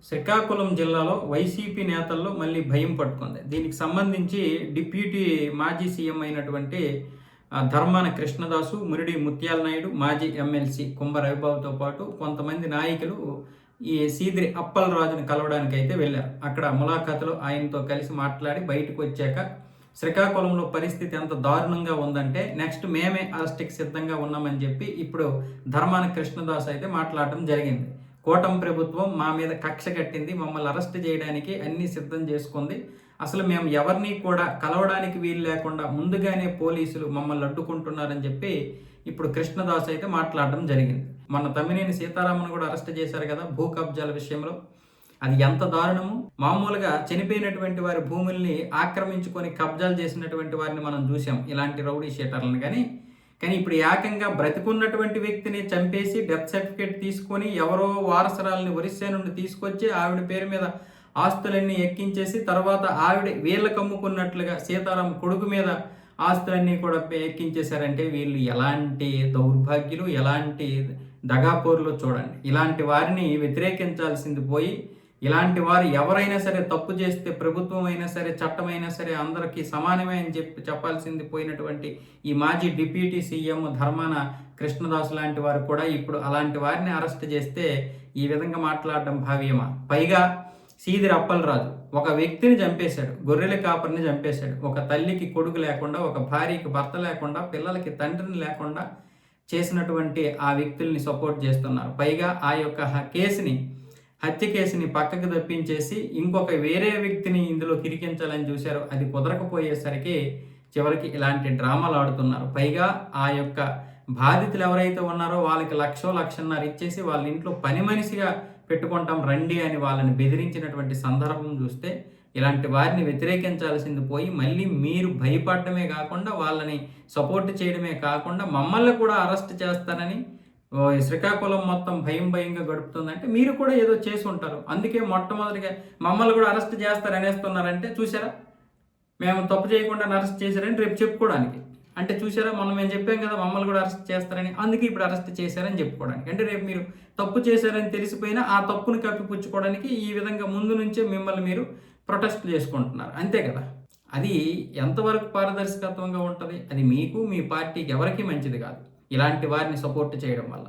శ్రీకాకుళం జిల్లాలో వైసీపీ నేతల్లో మళ్ళీ భయం పట్టుకుంది. దీనికి సంబంధించి డిప్యూటీ మాజీ సీఎం అయినటువంటి ధర్మాన కృష్ణదాసు, మురిడి ముత్యాల నాయుడు, మాజీ ఎమ్మెల్సీ కుంభ రవిబాబుతో పాటు కొంతమంది నాయకులు ఈ సీదిరి అప్పలరాజుని కలవడానికి అయితే వెళ్ళారు. అక్కడ ములాఖాతులో ఆయనతో కలిసి మాట్లాడి బయటకు వచ్చాక శ్రీకాకుళంలో పరిస్థితి ఎంత దారుణంగా ఉందంటే నెక్స్ట్ మేమే అరెస్ట్కి సిద్ధంగా ఉన్నామని చెప్పి ఇప్పుడు ధర్మాన కృష్ణదాస్ అయితే మాట్లాడటం జరిగింది. కూటమి ప్రభుత్వం మా మీద కక్ష కట్టింది, మమ్మల్ని అరెస్ట్ చేయడానికి అన్ని సిద్ధం చేసుకుంది. అసలు మేము ఎవరిని కూడా కలవడానికి వీలు లేకుండా ముందుగానే పోలీసులు మమ్మల్ని అడ్డుకుంటున్నారని చెప్పి ఇప్పుడు కృష్ణదాస్ అయితే మాట్లాడడం జరిగింది. మన తమ్మినేని సీతారామన్ కూడా అరెస్ట్ చేశారు కదా భూ కబ్జాల విషయంలో. అది ఎంత దారుణము. మామూలుగా చనిపోయినటువంటి వారి భూముల్ని ఆక్రమించుకొని కబ్జాలు చేసినటువంటి వారిని మనం చూసాం, ఇలాంటి రౌడీ షీటర్లను. కానీ ఇప్పుడు ఏకంగా బ్రతికున్నటువంటి వ్యక్తిని చంపేసి డెత్ సర్టిఫికేట్ తీసుకొని ఎవరో వారసరాలని ఒరిస్సా నుండి తీసుకొచ్చి ఆవిడ పేరు మీద ఆస్తులన్నీ ఎక్కించేసి తర్వాత ఆవిడ వీళ్ళకి అమ్ముకున్నట్లుగా సీతారాం కొడుకు మీద ఆస్తులన్నీ కూడా ఎక్కించేశారంటే వీళ్ళు ఎలాంటి దౌర్భాగ్యులు, ఎలాంటి దగాపోరులో చూడండి. ఇలాంటి వారిని వ్యతిరేకించాల్సింది పోయి ఇలాంటి వారు ఎవరైనా సరే తప్పు చేస్తే ప్రభుత్వం అయినా సరే చట్టం అయినా సరే అందరికీ సమానమే అని చెప్పాల్సింది పోయినటువంటి ఈ మాజీ డిప్యూటీ సీఎం ధర్మాన కృష్ణదాస్ లాంటి వారు కూడా ఇప్పుడు అలాంటి వారిని అరెస్ట్ చేస్తే ఈ విధంగా మాట్లాడడం భావ్యమా? పైగా సీదిరి అప్పలరాజు ఒక వ్యక్తిని చంపేశాడు, గొర్రెల కాపరిని చంపేశాడు. ఒక తల్లికి కొడుకు లేకుండా, ఒక భార్యకి భర్త లేకుండా, పిల్లలకి తండ్రిని లేకుండా చేసినటువంటి ఆ వ్యక్తుల్ని సపోర్ట్ చేస్తున్నారు. పైగా ఆ యొక్క హత్య కేసుని పక్కకు తప్పించేసి ఇంకొక వేరే వ్యక్తిని ఇందులో కిరికించాలని చూశారు. అది కుదరకపోయేసరికి చివరికి ఇలాంటి డ్రామాలు ఆడుతున్నారు. పైగా ఆ యొక్క బాధితులు ఎవరైతే ఉన్నారో వాళ్ళకి 1,00,000 ఇచ్చేసి వాళ్ళ ఇంట్లో పని మనిషిగా పెట్టుకుంటాం రండి అని వాళ్ళని బెదిరించినటువంటి సందర్భం చూస్తే ఇలాంటి వారిని వ్యతిరేకించాల్సింది పోయి మళ్ళీ మీరు భయపడటమే కాకుండా వాళ్ళని సపోర్ట్ చేయడమే కాకుండా మమ్మల్ని కూడా అరెస్ట్ చేస్తారని శ్రీకాకుళం మొత్తం భయంగా గడుపుతుందంటే మీరు కూడా ఏదో చేసి ఉంటారు. అందుకే మొట్టమొదటిగా మమ్మల్ని కూడా అరెస్ట్ చేస్తారు అనేస్తున్నారంటే చూసారా, మేము తప్పు చేయకుండా అరెస్ట్ చేశారని రేపు చెప్పుకోవడానికి. అంటే చూసారా, మేము చెప్పాం కదా మమ్మల్ని కూడా అరెస్ట్ చేస్తారని, అందుకే ఇప్పుడు అరెస్ట్ చేశారని చెప్పుకోవడానికి. అంటే రేపు మీరు తప్పు చేశారని తెలిసిపోయినా ఆ తప్పును కప్పిపుచ్చుకోవడానికి ఈ విధంగా ముందు నుంచే మిమ్మల్ని మీరు ప్రొటెస్ట్ చేసుకుంటున్నారు, అంతే కదా. అది ఎంతవరకు పారదర్శకత్వంగా ఉంటుంది? అది మీకు, మీ పార్టీకి ఎవరికీ మంచిది కాదు ఇలాంటి వారిని సపోర్ట్ చేయడం వల్ల.